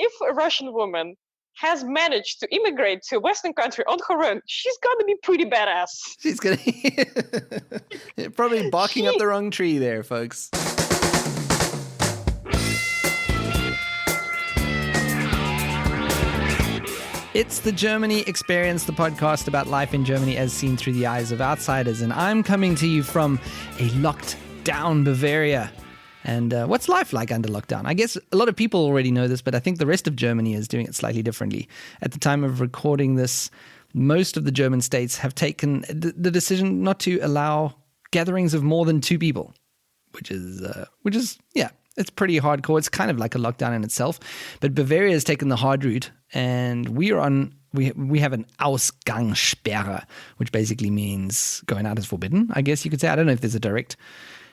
if a Russian woman has managed to immigrate to a Western country on her own, she's gonna be pretty badass. She's gonna probably barking up the wrong tree there, folks. It's the Germany Experience, the podcast about life in Germany as seen through the eyes of outsiders. And I'm coming to you from a locked down Bavaria. And what's life like under lockdown? I guess a lot of people already know this, but I think the rest of Germany is doing it slightly differently. At the time of recording this, most of the German states have taken the decision not to allow gatherings of more than 2 people, which is yeah, it's pretty hardcore. It's kind of like a lockdown in itself. But Bavaria has taken the hard route, and we have an Ausgangssperre, which basically means going out is forbidden, I guess you could say. I don't know if there's a direct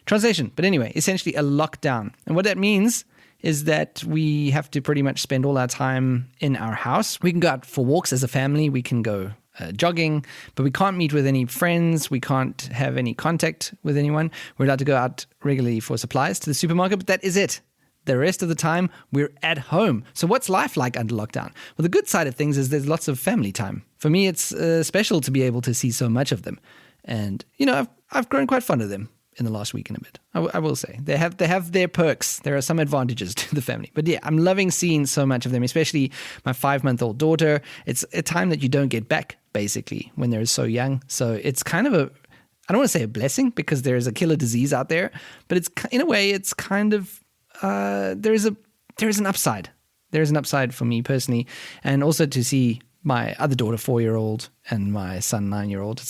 translation, but anyway, essentially a lockdown. And what that means is that we have to pretty much spend all our time in our house. We can go out for walks as a family. We can go jogging, but we can't meet with any friends. We can't have any contact with anyone. We're allowed to go out regularly for supplies to the supermarket, but that is it. The rest of the time, we're at home. So what's life like under lockdown? Well, the good side of things is there's lots of family time. For me, it's special to be able to see so much of them. And, you know, I've grown quite fond of them in the last week and a bit. I will say. They have their perks. There are some advantages to the family. But yeah, I'm loving seeing so much of them, especially my 5-month-old daughter. It's a time that you don't get back, basically, when they're so young. So it's kind of I don't want to say a blessing because there is a killer disease out there, but it's in a way, it's kind of, there is an upside. There is an upside for me personally. And also to see my other daughter, 4-year-old, and my son, 9-year-old.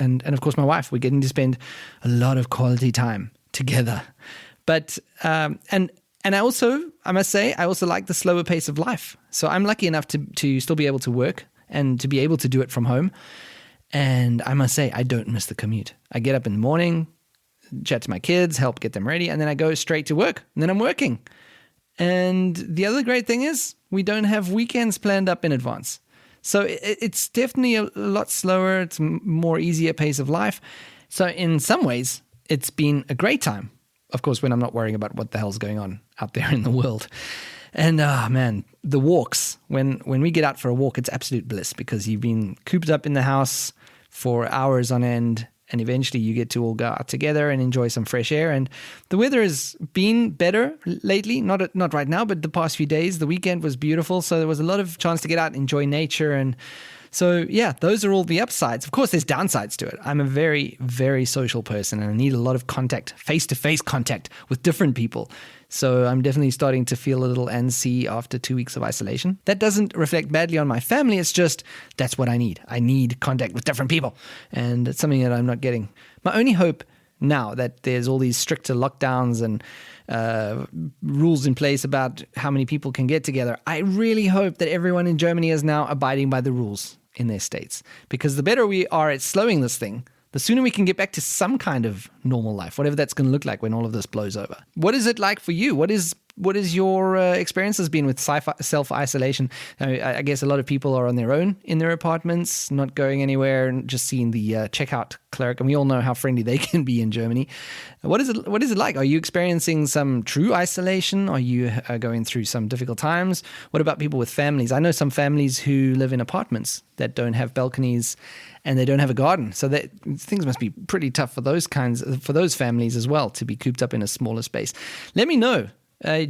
And of course my wife. We're getting to spend a lot of quality time together. But and I must say, I also like the slower pace of life. So I'm lucky enough to still be able to work and to be able to do it from home. And I must say, I don't miss the commute. I get up in the morning, chat to my kids, help get them ready, and then I go straight to work. And then I'm working. And the other great thing is we don't have weekends planned up in advance. So it's definitely a lot slower. It's more easier pace of life. So in some ways, it's been a great time. Of course, when I'm not worrying about what the hell's going on out there in the world. And man, the walks, when we get out for a walk, it's absolute bliss because you've been cooped up in the house for hours on end. And eventually you get to all go out together and enjoy some fresh air. And the weather has been better lately, not right now, but the past few days. The weekend was beautiful, so there was a lot of chance to get out and enjoy nature. And so, yeah, those are all the upsides. Of course, there's downsides to it. I'm a very, very social person, and I need a lot of contact, face-to-face contact with different people. So I'm definitely starting to feel a little antsy after 2 weeks of isolation. That doesn't reflect badly on my family. It's just that's what I need. I need contact with different people. And it's something that I'm not getting. My only hope now that there's all these stricter lockdowns and rules in place about how many people can get together, I really hope that everyone in Germany is now abiding by the rules in their states. Because the better we are at slowing this thing, the sooner we can get back to some kind of normal life, whatever that's going to look like when all of this blows over. What is it like for you? What is your experience has been with self-isolation? I guess a lot of people are on their own in their apartments, not going anywhere, and just seeing the checkout clerk. And we all know how friendly they can be in Germany. What is it like? Are you experiencing some true isolation? Are you going through some difficult times? What about people with families? I know some families who live in apartments that don't have balconies and they don't have a garden. So things must be pretty tough for those families as well to be cooped up in a smaller space. Let me know.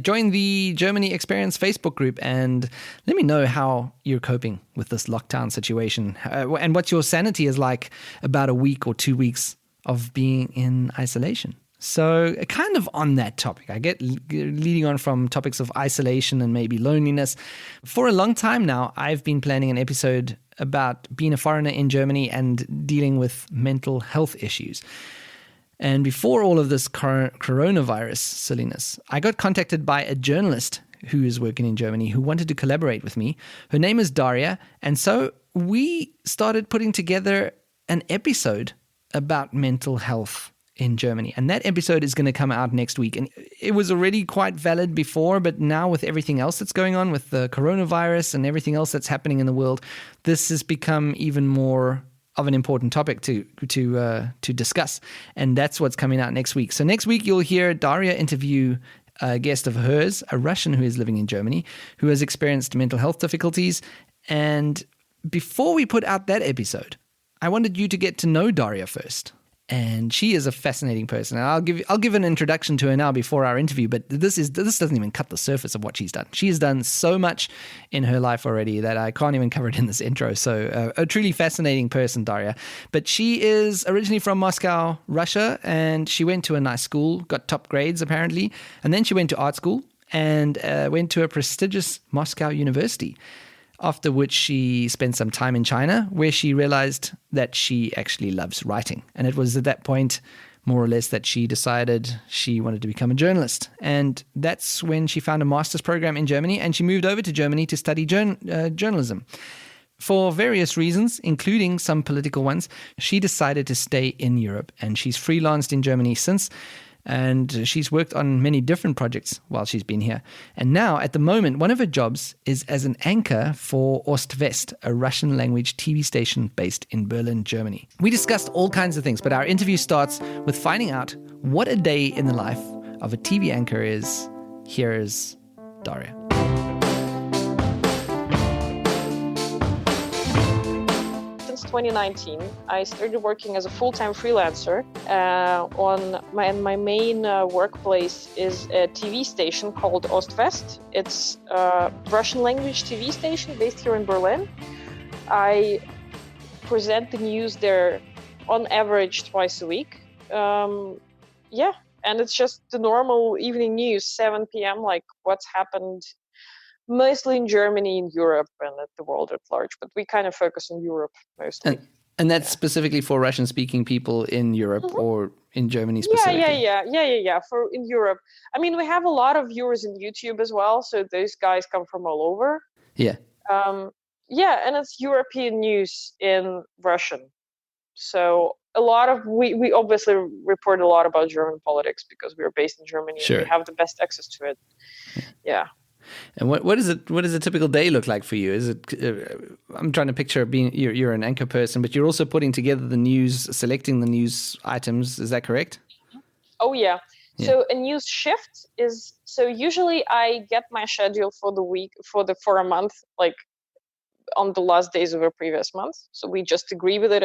Join the Germany Experience Facebook group and let me know how you're coping with this lockdown situation and what your sanity is like about a week or 2 weeks of being in isolation. So kind of on that topic, I get leading on from topics of isolation and maybe loneliness. For a long time now, I've been planning an episode about being a foreigner in Germany and dealing with mental health issues. And before all of this coronavirus silliness, I got contacted by a journalist who is working in Germany who wanted to collaborate with me. Her name is Daria. And so we started putting together an episode about mental health in Germany. And that episode is going to come out next week. And it was already quite valid before, but now with everything else that's going on with the coronavirus and everything else that's happening in the world, this has become even more of an important topic to discuss. And that's what's coming out next week. So next week, you'll hear Daria interview a guest of hers, a Russian who is living in Germany, who has experienced mental health difficulties. And before we put out that episode, I wanted you to get to know Daria first. And she is a fascinating person. And I'll give an introduction to her now before our interview, but this doesn't even cut the surface of what she's done. She has done so much in her life already that I can't even cover it in this intro. So a truly fascinating person, Daria. But she is originally from Moscow, Russia, and she went to a nice school, got top grades apparently, and then she went to art school and went to a prestigious Moscow university. After which she spent some time in China, where she realized that she actually loves writing. And it was at that point, more or less, that she decided she wanted to become a journalist. And that's when she found a master's program in Germany, and she moved over to Germany to study journalism. For various reasons, including some political ones, she decided to stay in Europe, and she's freelanced in Germany since. And she's worked on many different projects while she's been here. And now, at the moment, one of her jobs is as an anchor for Ost-West, a Russian language TV station based in Berlin, Germany. We discussed all kinds of things, but our interview starts with finding out what a day in the life of a TV anchor is. Here is Daria. Since 2019, I started working as a full-time freelancer. My main workplace is a TV station called Ost-West. It's a Russian language TV station based here in Berlin. I present the news there on average twice a week. And it's just the normal evening news, 7 p.m., like what's happened mostly in Germany, in Europe, and at the world at large. But we kind of focus on Europe mostly. And that's specifically for Russian-speaking people in Europe or in Germany specifically? Yeah. For in Europe. I mean, we have a lot of viewers in YouTube as well, so those guys come from all over. Yeah. And it's European news in Russian. So we obviously report a lot about German politics because we're based in Germany. Sure. And we have the best access to it. Yeah. And what does a typical day look like for you? Is it? I'm trying to picture being you're an anchor person, but you're also putting together the news, selecting the news items. Is that correct? Oh yeah. So a news shift is usually I get my schedule for the week for a month, like on the last days of a previous month. So we just agree with it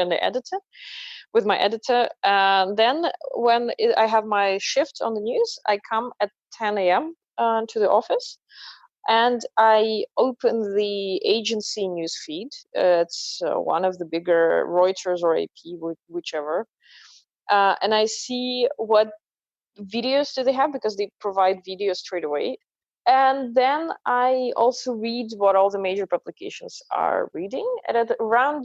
with my editor. And then when I have my shift on the news, I come at 10 a.m. To the office, and I open the agency news feed. It's one of the bigger Reuters or AP, whichever, and I see what videos do they have because they provide videos straight away. And then I also read what all the major publications are reading. And at around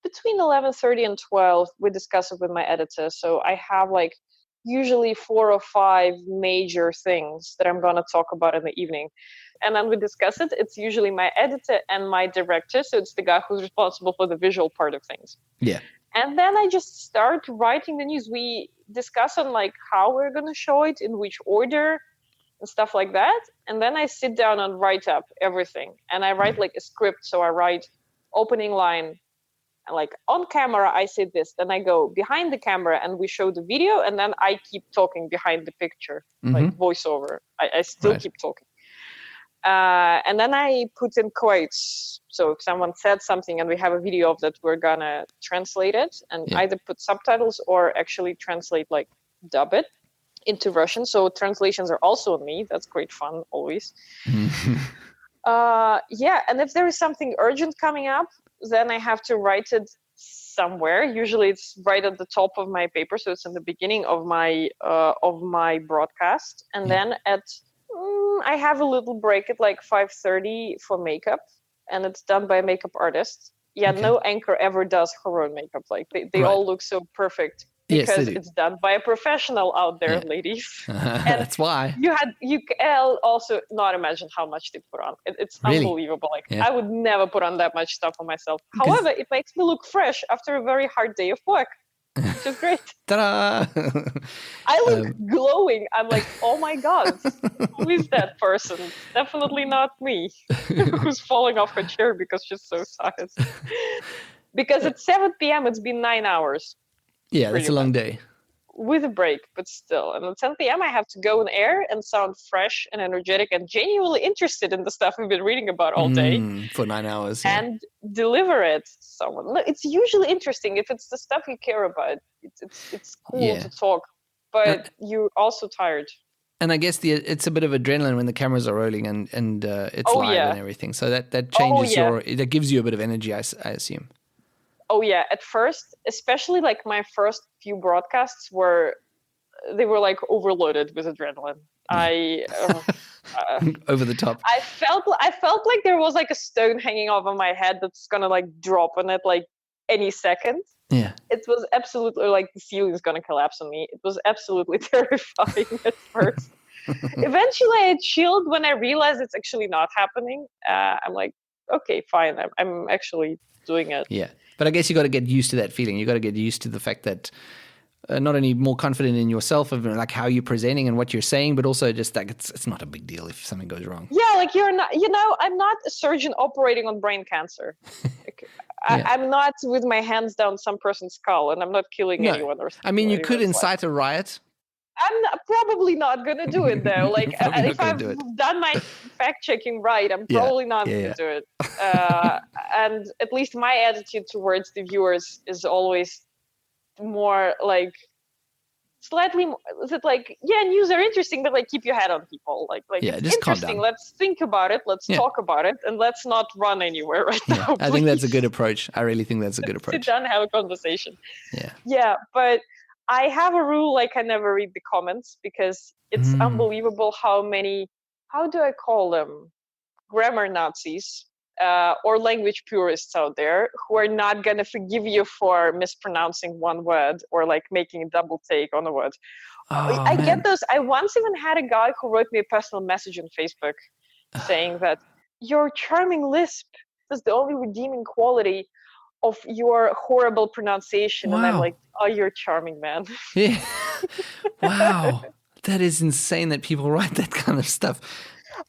between 11:30 and 12, we discuss it with my editor. So I have usually 4 or 5 major things that I'm going to talk about in the evening. And then we discuss it. It's usually my editor and my director. So it's the guy who's responsible for the visual part of things. Yeah. And then I just start writing the news. We discuss on how we're going to show it, in which order and stuff like that. And then I sit down and write up everything. And I write a script. So I write opening line, on camera, I say this, then I go behind the camera and we show the video, and then I keep talking behind the picture, voiceover. I still keep talking. And then I put in quotes. So if someone said something and we have a video of that, we're gonna translate it and either put subtitles or actually translate, dub it into Russian. So translations are also on me. That's great fun, always. And if there is something urgent coming up, then I have to write it somewhere. Usually it's right at the top of my paper, so it's in the beginning of my broadcast. And then I have a little break at 5:30 for makeup, and it's done by a makeup artist. No anchor ever does her own makeup. They all look so perfect because it's done by a professional out there, ladies. And that's why you can also not imagine how much they put on. It's really? Unbelievable. I would never put on that much stuff on myself. However, it makes me look fresh after a very hard day of work, which is great. Ta-da! I look glowing. I'm like, oh my God, who is that person? Definitely not me, who's falling off her chair because she's so tired. Because it's 7 p.m., it's been 9 hours. Yeah, that's a long day. with a break, but still. And at 10 p.m. I have to go on air and sound fresh and energetic and genuinely interested in the stuff we've been reading about all day. For 9 hours. And deliver it to someone. It's usually interesting if it's the stuff you care about. It's cool to talk, but you're also tired. And I guess it's a bit of adrenaline when the cameras are rolling and it's live and everything. So that changes that gives you a bit of energy, I assume. Oh yeah, at first, especially like my first few broadcasts they were like overloaded with adrenaline. Over the top. I felt like there was like a stone hanging over my head that's gonna like drop on it like any second. Yeah. It was absolutely like the ceiling's gonna collapse on me. It was absolutely terrifying at first. Eventually I chilled when I realized it's actually not happening. I'm like, okay, fine. I'm actually doing it. Yeah. But I guess you got to get used to that feeling. You got to get used to the fact that not only more confident in yourself of like how you're presenting and what you're saying, but also just like it's not a big deal if something goes wrong. Yeah, like you're not, I'm not a surgeon operating on brain cancer. Like, I'm not with my hands down some person's skull, and I'm not killing anyone or something. I mean, you could incite a riot. I'm probably not going to do it, though. Like, if I've done my fact-checking right, I'm probably not going to do it. And at least my attitude towards the viewers is always more like slightly more, is it like, news are interesting, but like keep your head on people. Like it's interesting. Let's think about it. Let's talk about it, and let's not run anywhere right now. I think that's a good approach. I really think that's a good approach. Sit down and have a conversation. Yeah. Yeah, but I have a rule, like I never read the comments because it's unbelievable how many, how do I call them? Grammar Nazis or language purists out there who are not going to forgive you for mispronouncing one word or like making a double take on a word. I get those. I once even had a guy who wrote me a personal message on Facebook saying that your charming lisp is the only redeeming quality of your horrible pronunciation. Wow. And I'm like, oh, you're charming, man. Yeah. Wow. That is insane that people write that kind of stuff.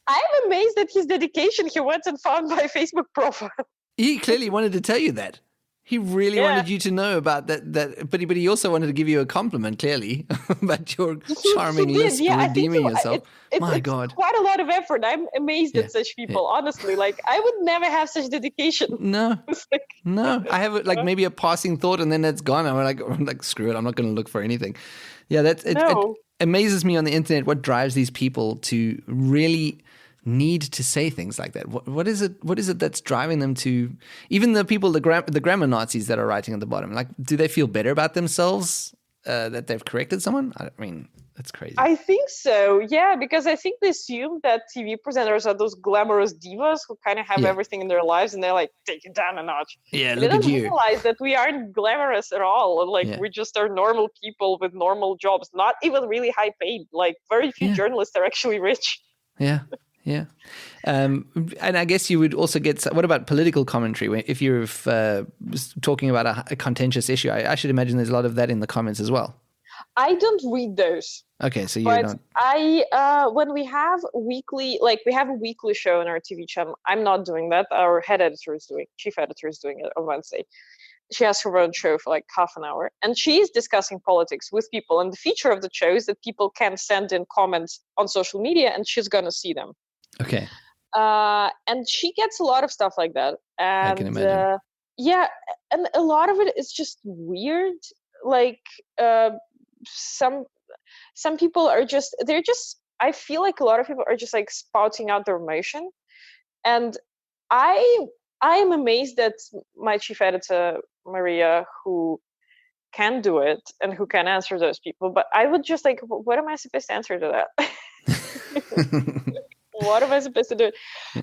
I'm amazed at his dedication. He went and found my Facebook profile. He clearly wanted to tell you that. He really wanted you to know about that. But he also wanted to give you a compliment, clearly, about your charming lisp redeeming yourself. My God. It's quite a lot of effort. I'm amazed at such people, honestly. Like, I would never have such dedication. No. No. I have like maybe a passing thought and then that's gone. I'm like, screw it. I'm not going to look for anything. Yeah, it amazes me on the internet what drives these people to really need to say things like that. What is it that's driving them to, even the people, the grammar Nazis that are writing at the bottom, like, do they feel better about themselves that they've corrected someone? I mean, that's crazy. I think so, yeah, because I think they assume that TV presenters are those glamorous divas who kind of have everything in their lives and they're like, take it down a notch. Yeah, look at you. They don't realize that we aren't glamorous at all. Like, we just are normal people with normal jobs, not even really high paid. Like, very few journalists are actually rich. Yeah. Yeah. And I guess you would also get, what about political commentary? If you're talking about a contentious issue, I should imagine there's a lot of that in the comments as well. I don't read those. Okay, so you're not. When we have we have a weekly show on our TV channel. I'm not doing that. Our chief editor is doing it on Wednesday. She has her own show for like half an hour, and she's discussing politics with people. And the feature of the show is that people can send in comments on social media, and she's gonna see them. Okay. And she gets a lot of stuff like that. And, I can imagine. Yeah, and a lot of it is just weird. Like some people are I feel like a lot of people are just like spouting out their emotion, and I am amazed that my chief editor Maria, who can do it and who can answer those people, but I would just like, what am I supposed to answer to that? What am I supposed to do?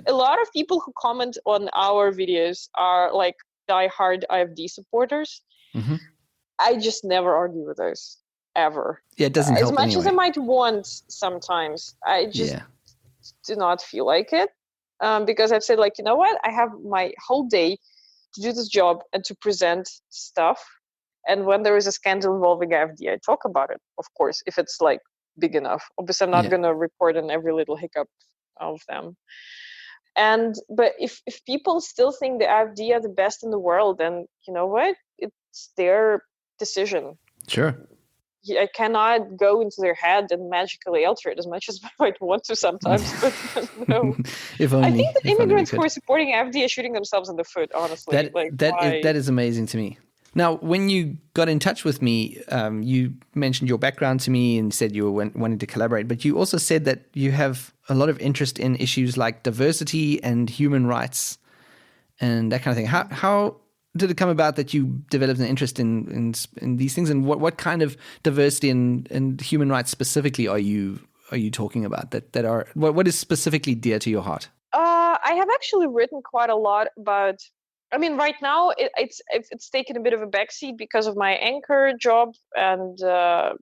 A lot of people who comment on our videos are like diehard AfD supporters. Mm-hmm. I just never argue with those, ever. Yeah, it doesn't help as much anyway. as I might want sometimes. I just do not feel like it, because I've said, like, you know what? I have my whole day to do this job and to present stuff. And when there is a scandal involving AfD, I talk about it, of course, if it's like big enough. Obviously, I'm not going to report on every little hiccup of them. But if people still think the AfD are the best in the world, then you know what? It's their decision. Sure. I cannot go into their head and magically alter it as much as I might want to sometimes. But no, If only, I think that if only we immigrants who could. are supporting AfD are shooting themselves in the foot. Honestly, That is amazing to me. Now, when you got in touch with me, you mentioned your background to me and said you were wanting to collaborate, but you also said that you have a lot of interest in issues like diversity and human rights and that kind of thing. How did it come about that you developed an interest in these things, and what kind of diversity and human rights specifically are you talking about that are what is specifically dear to your heart? I have actually written quite a lot about. I mean, right now it's taken a bit of a backseat because of my anchor job and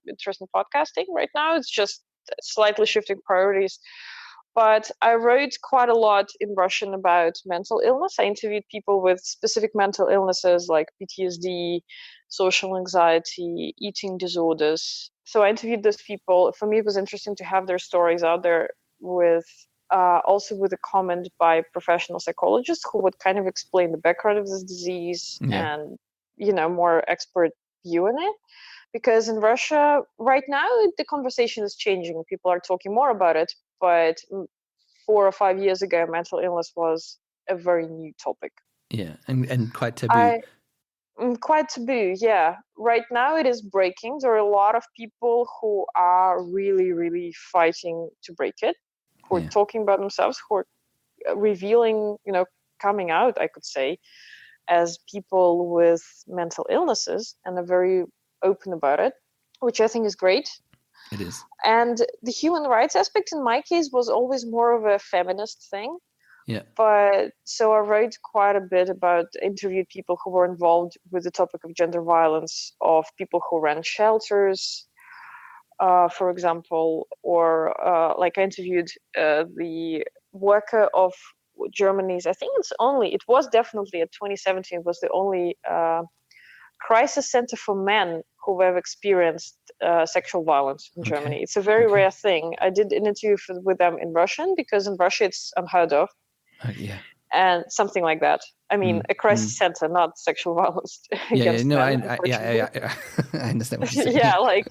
interest in podcasting. Right now, it's just slightly shifting priorities. But I wrote quite a lot in Russian about mental illness. I interviewed people with specific mental illnesses like PTSD, social anxiety, eating disorders. So I interviewed those people. For me, it was interesting to have their stories out there with also with a comment by professional psychologists who would kind of explain the background of this disease and, more expert view in it. Because in Russia right now, the conversation is changing. People are talking more about it. But 4 or 5 years ago, mental illness was a very new topic. Yeah, and quite taboo. Quite taboo, yeah. Right now it is breaking. There are a lot of people who are really, really fighting to break it, who are talking about themselves, who are revealing, coming out, I could say, as people with mental illnesses, and are very open about it, which I think is great. It is. And the human rights aspect in my case was always more of a feminist thing. Yeah. But so I wrote quite a bit about, interviewed people who were involved with the topic of gender violence, of people who ran shelters, for example, or like I interviewed the worker of Germany's, I think it was definitely at 2017, was the only crisis center for men who have experienced sexual violence in Germany. It's a very rare thing. I did an interview with them in Russian because in Russia it's unheard of. And something like that. I mean, a crisis center, not sexual violence against men. I understand what you're saying. Yeah, like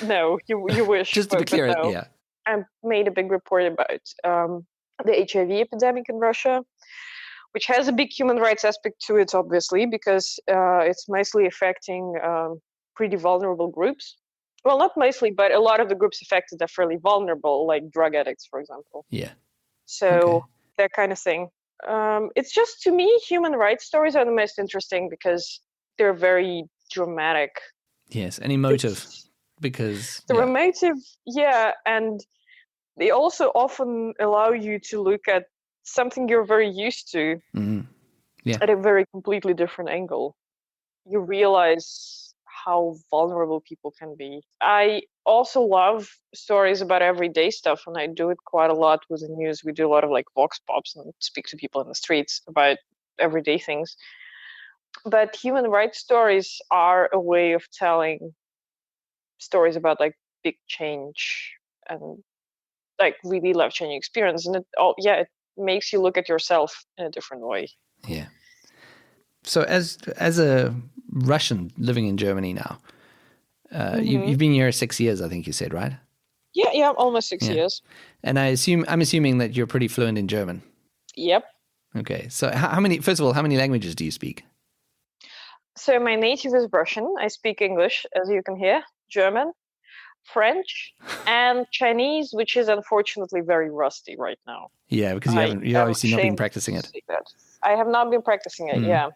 no, you wish. Just to be clear, no. yeah. I made a big report about the HIV epidemic in Russia, which has a big human rights aspect to it, obviously, because it's mostly affecting pretty vulnerable groups. Well, not mostly, but a lot of the groups affected are fairly vulnerable, like drug addicts, for example. Yeah. So that kind of thing. It's just, to me, human rights stories are the most interesting because they're very dramatic. Yes, and emotive. Because they're emotive, and they also often allow you to look at something you're very used to at a very completely different angle. You realize how vulnerable people can be. I also love stories about everyday stuff, and I do it quite a lot with the news. We do a lot of like vox pops and speak to people in the streets about everyday things. But human rights stories are a way of telling stories about like big change and like really life-changing experience, and it makes you look at yourself in a different way. Yeah. So as a Russian living in Germany now, you've been here 6 years, I think you said, right? Yeah, almost 6 years. And I'm assuming that you're pretty fluent in German. Yep. Okay. So how many languages do you speak? So my native is Russian. I speak English, as you can hear, German, French, and Chinese, which is unfortunately very rusty right now. Yeah, because you've obviously not been practicing it. I have not been practicing it. Yeah.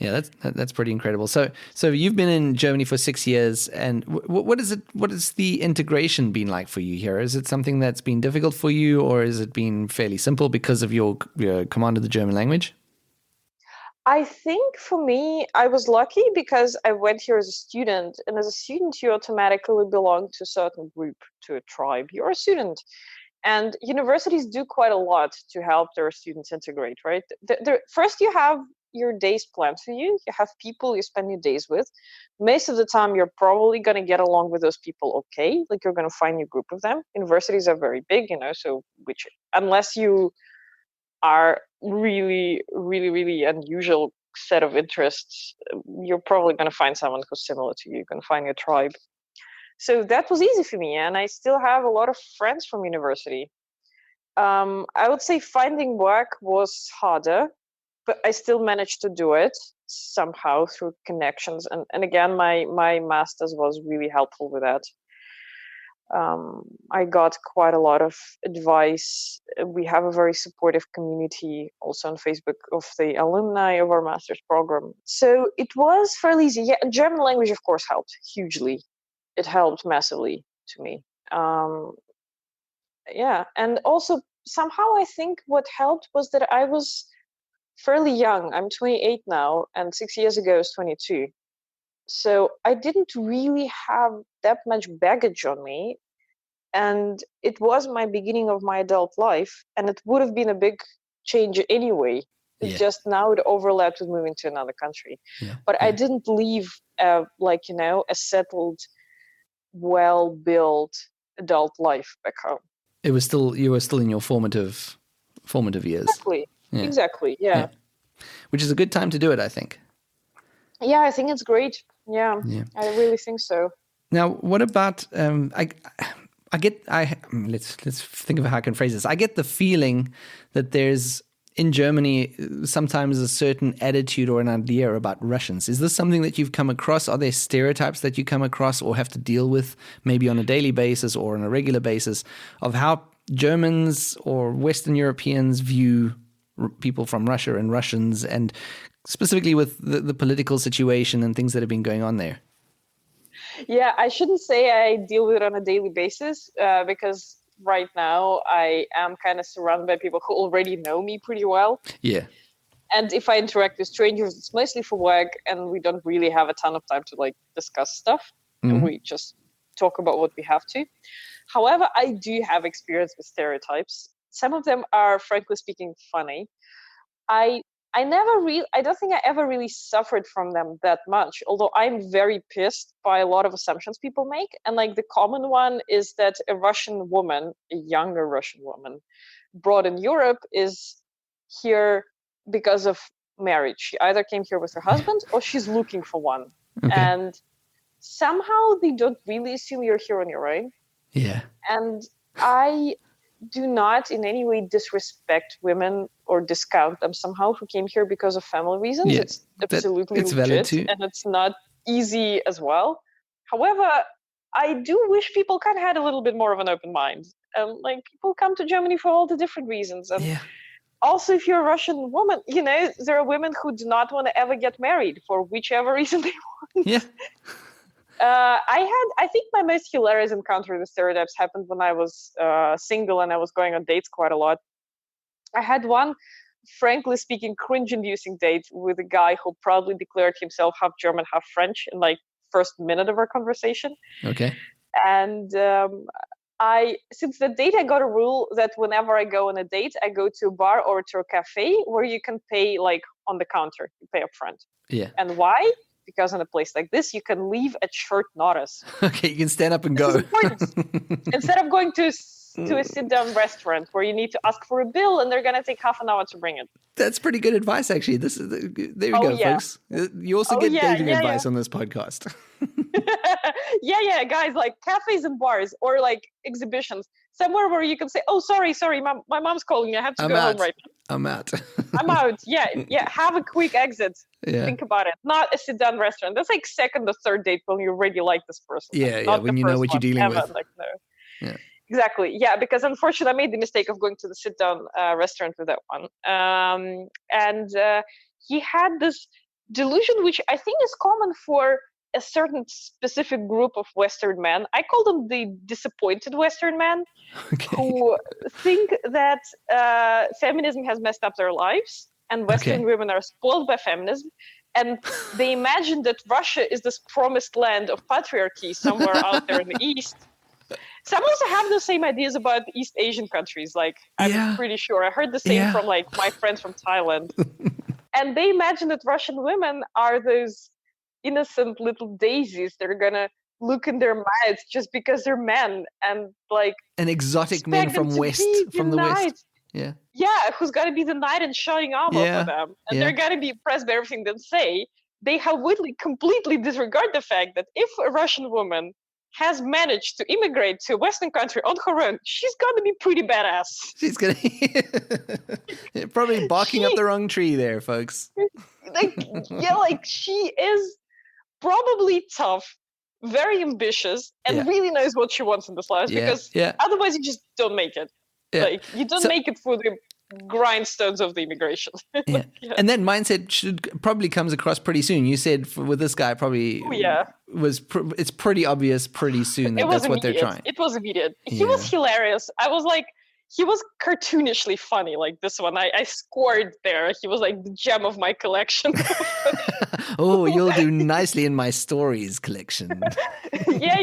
Yeah, that's pretty incredible. So you've been in Germany for 6 years, and what has the integration been like for you here? Is it something that's been difficult for you, or has it been fairly simple because of your command of the German language? I think for me, I was lucky because I went here as a student, and as a student, you automatically belong to a certain group, to a tribe. You're a student. And universities do quite a lot to help their students integrate, right? First, you have your days planned for you. You have people you spend your days with. Most of the time, you're probably going to get along with those people okay. Like, you're going to find your group of them. Universities are very big, so unless you are really, really, really unusual set of interests, you're probably going to find someone who's similar to you. You're going to find your tribe. So that was easy for me, and I still have a lot of friends from university. I would say finding work was harder, but I still managed to do it somehow through connections. And again, my master's was really helpful with that. I got quite a lot of advice. We have a very supportive community also on Facebook of the alumni of our master's program. So it was fairly easy. Yeah, and German language, of course, helped hugely. It helped massively to me. Yeah, and also somehow I think what helped was that I was fairly young. I'm 28 now, and 6 years ago I was 22. So I didn't really have that much baggage on me. And it was my beginning of my adult life, and it would have been a big change anyway. Yeah. Just now it overlapped with moving to another country. Yeah. But I didn't leave a settled, well-built adult life back home. You were still in your formative years. Exactly. Yeah. Which is a good time to do it, I think. Yeah, I think it's great. Yeah. I really think so. Now, what about let's think of how I can phrase this. I get the feeling that there's in Germany sometimes a certain attitude or an idea about Russians. Is this something that you've come across? Are there stereotypes that you come across or have to deal with maybe on a daily basis or on a regular basis of how Germans or Western Europeans view people from Russia and Russians, and specifically with the political situation and things that have been going on there? Yeah, I shouldn't say I deal with it on a daily basis because right now I am kind of surrounded by people who already know me pretty well. Yeah. And if I interact with strangers, it's mostly for work, and we don't really have a ton of time to discuss stuff. Mm-hmm. And we just talk about what we have to. However, I do have experience with stereotypes. Some of them are, frankly speaking, funny. I don't think I ever really suffered from them that much, although I'm very pissed by a lot of assumptions people make. And the common one is that a Russian woman, a younger Russian woman, brought in Europe is here because of marriage. She either came here with her husband or she's looking for one. Okay. And somehow they don't really assume you're here on your own. Yeah. And I do not in any way disrespect women or discount them somehow who came here because of family reasons. Yeah, it's absolutely it's legit, valid too. and it's not easy as well. However, I do wish people kind of had a little bit more of an open mind. People come to Germany for all the different reasons. And also, if you're a Russian woman, there are women who do not want to ever get married for whichever reason they want. Yeah. I think my most hilarious encounter with stereotypes happened when I was single and I was going on dates quite a lot. I had one, frankly speaking, cringe-inducing date with a guy who proudly declared himself half German, half French in first minute of our conversation. Okay. And since the date, I got a rule that whenever I go on a date, I go to a bar or to a cafe where you can pay on the counter, you pay up front. Yeah. And why? Because in a place like this, you can leave at short notice. Okay, you can stand up and go. Instead of going to a sit-down restaurant where you need to ask for a bill and they're going to take half an hour to bring it. That's pretty good advice, actually. There you go, folks. You also get dating advice on this podcast. Yeah, guys, cafes and bars or exhibitions, somewhere where you can say, "Oh, sorry, my mom's calling. I have to go home right now. I'm out. I'm out." Yeah. Have a quick exit. Yeah. Think about it. Not a sit-down restaurant. That's second or third date when you already like this person. Yeah. When you know what you're dealing with. No. Yeah. Exactly. Yeah, because unfortunately, I made the mistake of going to the sit-down restaurant with that one. And he had this delusion, which I think is common for a certain specific group of Western men. I call them the disappointed Western men, who think that feminism has messed up their lives and Western women are spoiled by feminism. And they imagine that Russia is this promised land of patriarchy somewhere out there in the East. Some also have the same ideas about East Asian countries. I'm pretty sure I heard the same from my friends from Thailand. And they imagine that Russian women are those innocent little daisies that are gonna look in their mouths just because they're men and an exotic men from the West. Who's gonna be the knight and showing armor for them, and they're gonna be impressed by everything they say. They completely disregard the fact that if a Russian woman has managed to immigrate to a Western country on her own, she's gonna be pretty badass. She's gonna probably barking up the wrong tree there, folks. She is probably tough, very ambitious, and really knows what she wants in this life, because otherwise you just don't make it. You don't make it for the grindstones of the immigration. And that mindset probably comes across pretty soon. You said with this guy probably it's pretty obvious pretty soon that that's what they're trying. It was immediate. He was hilarious. I was like, he was cartoonishly funny, like this one. I scored there. He was like the gem of my collection. Oh, you'll do nicely in my stories collection. Yeah.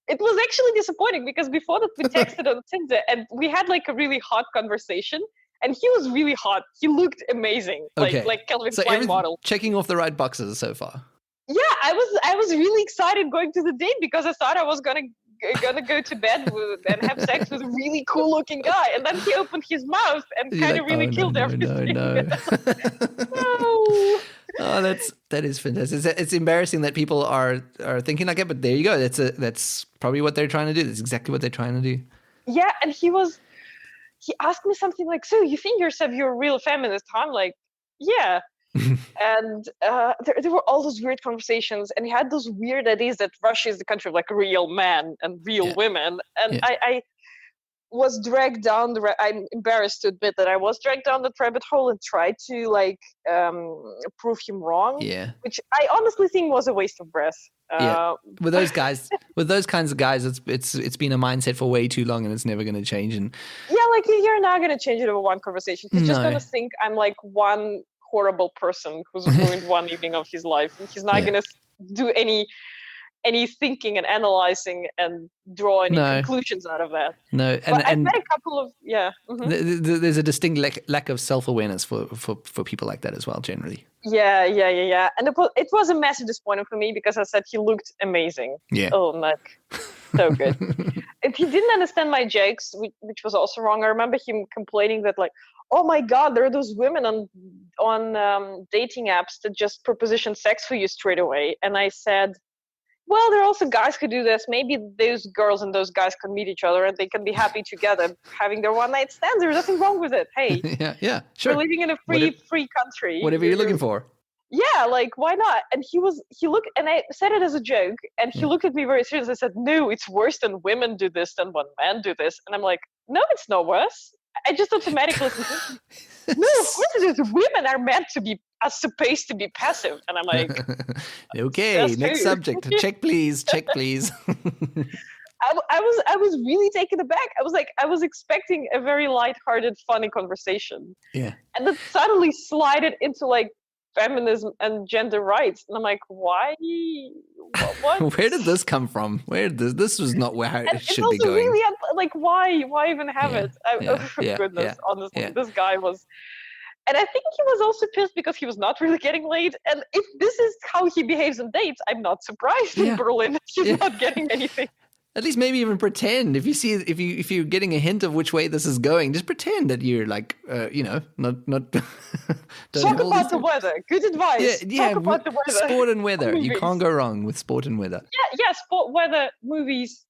It was actually disappointing because before that we texted on Tinder and we had like a really hot conversation. And he was really hot. He looked amazing, like Calvin Klein model. Checking off the right boxes so far. Yeah, I was really excited going to the date because I thought I was gonna go to bed and have sex with a really cool looking guy, and then he opened his mouth and kind of really killed everything. No. Oh, that is fantastic. It's embarrassing that people are thinking like that, but there you go. That's probably what they're trying to do. That's exactly what they're trying to do. Yeah, and he asked me something like, "So you think yourself you're a real feminist?" I'm like, "Yeah." And there were all those weird conversations, and he had those weird ideas that Russia is the country of like real men and real women. And I was dragged down I'm embarrassed to admit that I was dragged down that rabbit hole and tried to like prove him wrong. Yeah, which I honestly think was a waste of breath. With those guys, with those kinds of guys, it's been a mindset for way too long, and it's never going to change. And like you're not going to change it over one conversation. He's just going to think I'm like one horrible person who's ruined one evening of his life. And he's not going to do any thinking and analyzing and draw any conclusions out of that. No, and I've met a couple of there's a distinct lack of self-awareness for people like that as well, generally. Yeah. And it was a massive disappointment for me because I said he looked amazing. Yeah. Oh, like so good. And he didn't understand my jokes, which was also wrong. I remember him complaining that like, oh my God, there are those women on dating apps that just proposition sex for you straight away. And I said, well, there are also guys who do this. Maybe those girls and those guys can meet each other and they can be happy together having their one night stands. There's nothing wrong with it. Hey, sure. We're living in a free country. Whatever you're looking for. Yeah, like why not? And he looked, and I said it as a joke, and he looked at me very seriously. I said, no, it's worse when women do this than when men do this. And I'm like, no, it's not worse. I just automatically no, of course it is. Women are meant to be supposed to be passive. And I'm like, okay, next subject. Check please. I was really taken aback. I was expecting a very lighthearted, funny conversation. Yeah. And then suddenly slided into like feminism and gender rights. And I'm like, why? What? Where did this come from? This was not where it should be going. Really, like, why even have it? Goodness, honestly, this guy was. And I think he was also pissed because he was not really getting laid. And if this is how he behaves on dates, I'm not surprised in Berlin he's not getting anything. At least maybe even pretend if you're getting a hint of which way this is going, just pretend that you're like not talk about the weather. Good advice. Talk about the weather. Sport and weather. You can't go wrong with sport and weather. Yeah, sport, weather, movies.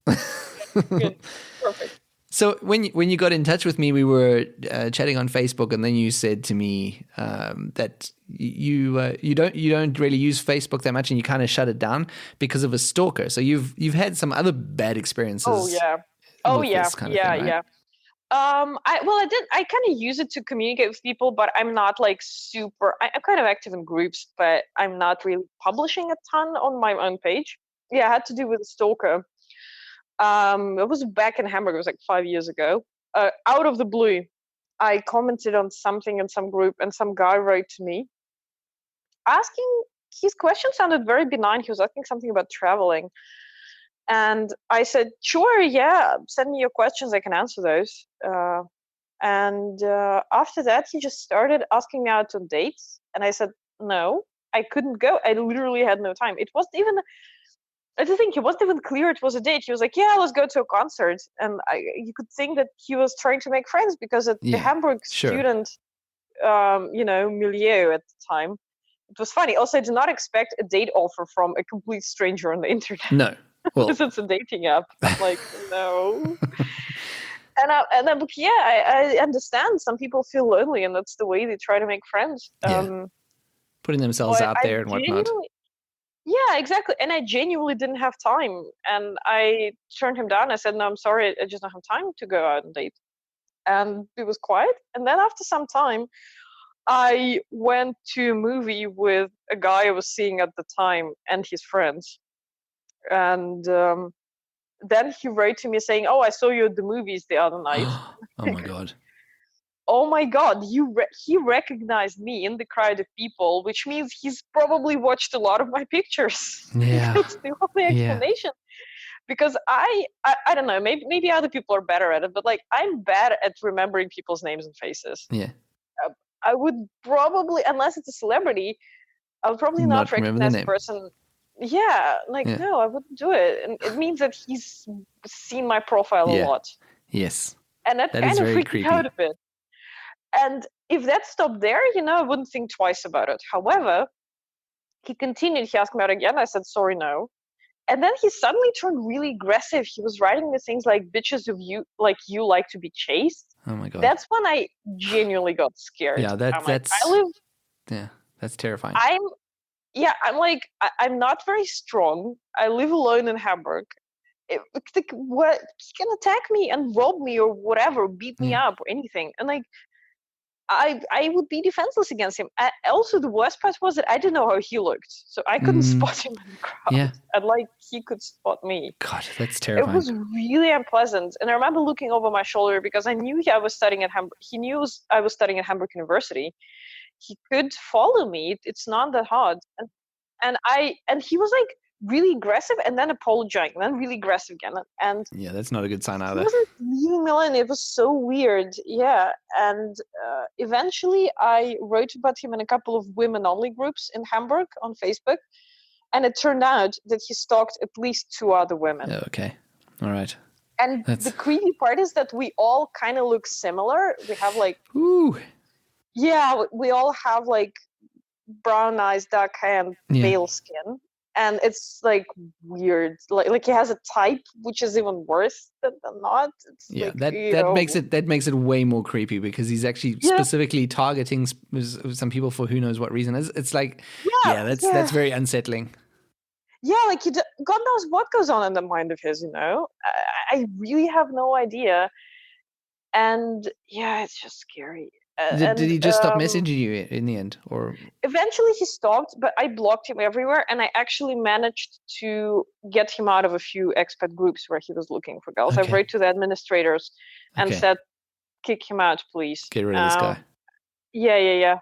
Good. Perfect. So when you got in touch with me, we were chatting on Facebook, and then you said to me that you don't really use Facebook that much, and you kind of shut it down because of a stalker. So you've had some other bad experiences. Oh yeah. I kind of use it to communicate with people, but I'm not like super. I'm kind of active in groups, but I'm not really publishing a ton on my own page. Yeah, I had to do with a stalker. It was back in Hamburg. It was like 5 years ago. Out of the blue, I commented on something in some group, and some guy wrote to me asking. His question sounded very benign. He was asking something about traveling, and I said, "Sure, yeah, send me your questions. I can answer those." And after that, he just started asking me out on dates, and I said, "No, I couldn't go. I literally had no time. It wasn't even." I think it wasn't even clear it was a date. He was like, yeah, let's go to a concert. And you could think that he was trying to make friends because at the Hamburg student, milieu at the time, it was funny. Also, I did not expect a date offer from a complete stranger on the internet. No. Well, because it's a dating app. I'm like, no. And then, yeah, I understand some people feel lonely, and that's the way they try to make friends. Putting themselves out there and whatnot. Yeah, exactly. And I genuinely didn't have time, and I turned him down. I said, no, I'm sorry, I just don't have time to go out and date. And it was quiet. And then after some time, I went to a movie with a guy I was seeing at the time and his friends. And then he wrote to me saying, "Oh, I saw you at the movies the other night." Oh my God. Oh my God, he recognized me in the crowd of people, which means he's probably watched a lot of my pictures. Yeah. That's the only explanation. Because I don't know, maybe other people are better at it, but like I'm bad at remembering people's names and faces. Yeah. I would probably, unless it's a celebrity, I would probably not recognize the person. Yeah, no, I wouldn't do it. And it means that he's seen my profile a lot. Yes. And that kind of freaked me out a bit. And if that stopped there, I wouldn't think twice about it. However, he continued. He asked me out again. I said, sorry, no. And then he suddenly turned really aggressive. He was writing me things like, bitches of you like to be chased. Oh my God. That's when I genuinely got scared. Yeah, that's terrifying. I'm not very strong. I live alone in Hamburg. What, he can attack me and rob me or whatever, beat me up or anything. And I would be defenseless against him. Also, the worst part was that I didn't know how he looked, so I couldn't spot him in the crowd. Yeah. And he could spot me. God, that's terrifying. It was really unpleasant. And I remember looking over my shoulder because I knew I was studying at Hamburg. He knew I was studying at Hamburg University. He could follow me. It's not that hard. And he was really aggressive and then apologizing, and then really aggressive again. And yeah, that's not a good sign either. He wasn't leaving me alone. It was so weird. Yeah. And eventually I wrote about him in a couple of women-only groups in Hamburg on Facebook. And it turned out that he stalked at least 2 other women. Okay. All right. And the creepy part is that we all kind of look similar. We have Ooh. Yeah, we all have brown eyes, dark hair, and pale skin. And it's weird. He has a type, which is even worse than not. It's that makes it way more creepy because he's actually specifically targeting some people for who knows what reason. It's that's very unsettling. Yeah, God knows what goes on in the mind of his. I really have no idea. And yeah, it's just scary. Did he just stop messaging you in the end, or eventually he stopped? But I blocked him everywhere, and I actually managed to get him out of a few expat groups where he was looking for girls. I wrote to the administrators and said, "Kick him out, please. Get rid of this guy." Yeah.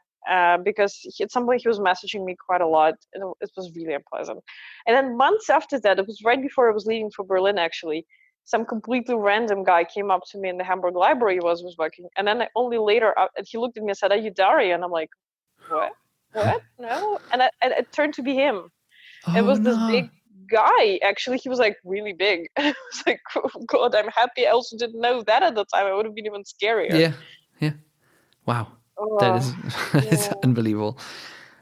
Because at some point he was messaging me quite a lot, and it was really unpleasant. And then months after that, it was right before I was leaving for Berlin, actually. Some completely random guy came up to me in the Hamburg library he was working. And then only later, he looked at me and said, "Are you Daria?" And I'm like, what? No. And it turned to be him. It was this big guy. Actually, he was really big. I was like, oh, God, I'm happy. I also didn't know that at the time. I would have been even scarier. Yeah. Wow. That is unbelievable.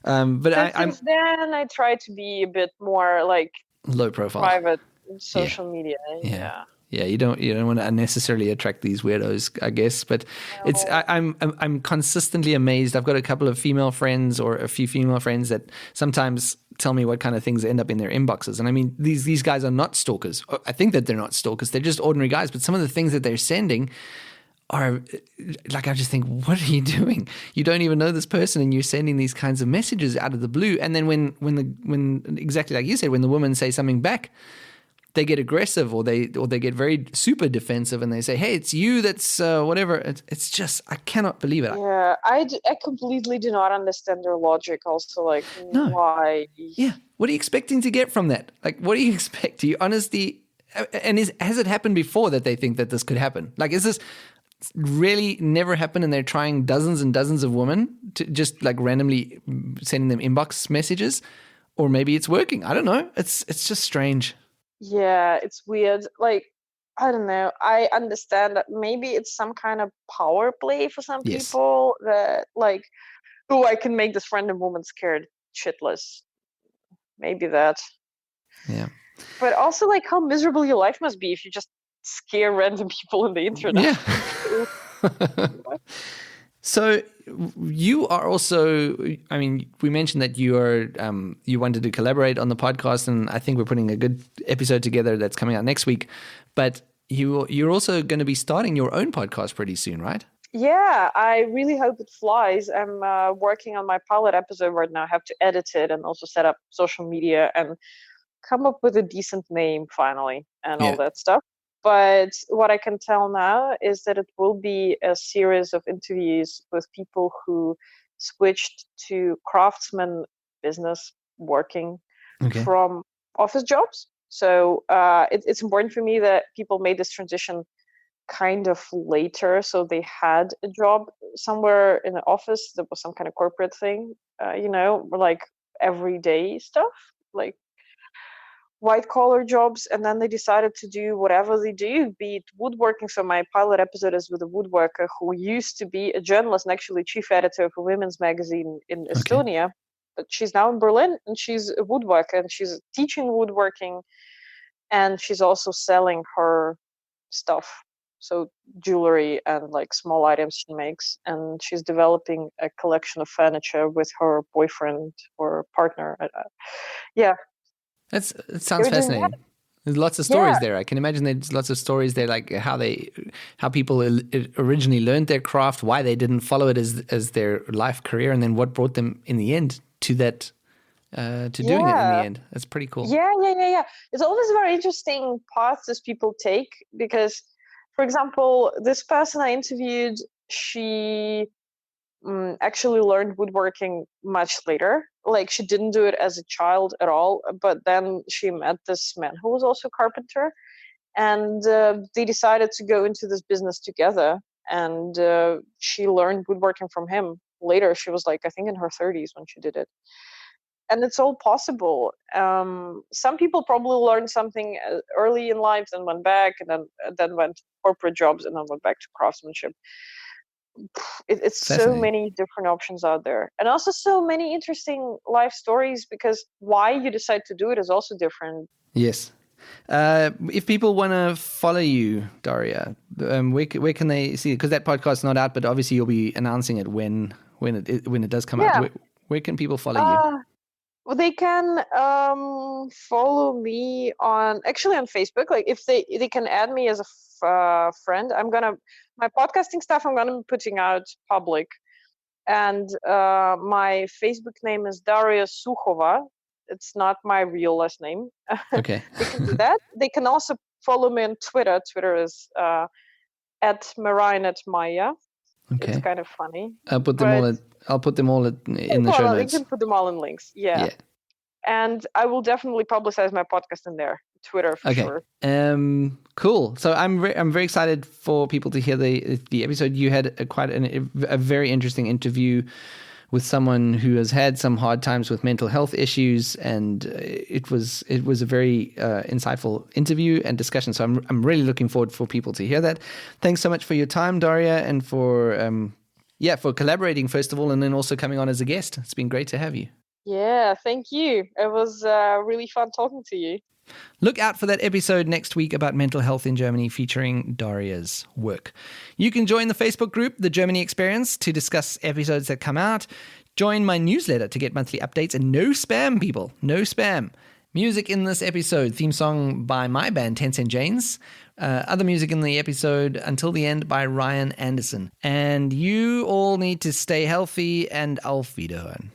But since then, I try to be a bit more low profile, private. Social media. Yeah, you don't want to unnecessarily attract these weirdos, I guess. But I'm consistently amazed. I've got a couple of female friends or a few female friends that sometimes tell me what kind of things end up in their inboxes. And I mean, these guys are not stalkers. I think that they're not stalkers. They're just ordinary guys. But some of the things that they're sending are I just think, what are you doing? You don't even know this person, and you're sending these kinds of messages out of the blue. And then when exactly like you said, when the women say something back, they get aggressive or they get very super defensive and they say, "Hey, it's you that's whatever." It's just, I cannot believe it. Yeah, I completely do not understand their logic also. Why? Yeah, what are you expecting to get from that? What do you expect? Do you honestly, and has it happened before that they think that this could happen? Is this really never happened and they're trying dozens and dozens of women to just randomly sending them inbox messages? Or maybe it's working. I don't know. It's just strange. Yeah, it's weird. I don't know. I understand that maybe it's some kind of power play for some people that oh, I can make this random woman scared. shitless. Maybe that. Yeah. But also, like, how miserable your life must be if you just scare random people on the internet. Yeah. So you are also, I mean, we mentioned that you are, you wanted to collaborate on the podcast, and I think we're putting a good episode together that's coming out next week. But you're also going to be starting your own podcast pretty soon, right? Yeah, I really hope it flies. I'm working on my pilot episode right now. I have to edit it and also set up social media and come up with a decent name finally and all that stuff. But what I can tell now is that it will be a series of interviews with people who switched to craftsman business working from office jobs. So it's important for me that people made this transition kind of later. So they had a job somewhere in the office that was some kind of corporate thing, like everyday stuff, like white collar jobs, and then they decided to do whatever they do, be it woodworking. So my pilot episode is with a woodworker who used to be a journalist and actually chief editor of a women's magazine in Estonia, but she's now in Berlin and she's a woodworker and she's teaching woodworking, and she's also selling her stuff, so jewelry and like small items she makes, and she's developing a collection of furniture with her boyfriend or partner. It sounds fascinating. There's lots of stories there. I can imagine there's lots of stories there, like how people originally learned their craft, why they didn't follow it as their life career, and then what brought them in the end to that, to doing it in the end. That's pretty cool. Yeah. It's always very interesting paths that people take because, for example, this person I interviewed, she actually learned woodworking much later. Like, she didn't do it as a child at all, but then she met this man who was also a carpenter, and they decided to go into this business together, and she learned woodworking from him later. She was like, I think in her 30s when she did it. And it's all possible. Some people probably learned something early in life and went back, and then went to corporate jobs and then went back to craftsmanship. It's so many different options out there, and also so many interesting life stories, because why you decide to do it is also different. Yes. If people want to follow you, Daria, where can they see it? Because that podcast's not out, but obviously you'll be announcing it when it does come out. Where can people follow you? Well, they can follow me on Facebook. Like, if they can add me as a friend. My podcasting stuff I'm gonna be putting out public, and my Facebook name is Daria Sukhova. It's not my real last name. Okay. They can do that. They can also follow me on Twitter. Twitter is at @Marinetmaya. Okay. It's kind of funny. I'll put them all in the show notes. You can put them all in links. Yeah. And I will definitely publicize my podcast in there, Twitter for sure. Cool. So I'm very excited for people to hear the episode. You had a very interesting interview with someone who has had some hard times with mental health issues, and it was a very insightful interview and discussion. So I'm really looking forward for people to hear that. Thanks so much for your time, Daria, and for collaborating first of all, and then also coming on as a guest. It's been great to have you. Yeah, thank you. It was really fun talking to you. Look out for that episode next week about mental health in Germany featuring Daria's work. You can join the Facebook group, The Germany Experience, to discuss episodes that come out. Join my newsletter to get monthly updates, and no spam, people. No spam. Music in this episode, theme song by my band, 10 Cent Janes. Other music in the episode, Until the End, by Ryan Anderson. And you all need to stay healthy, and auf Wiederhören.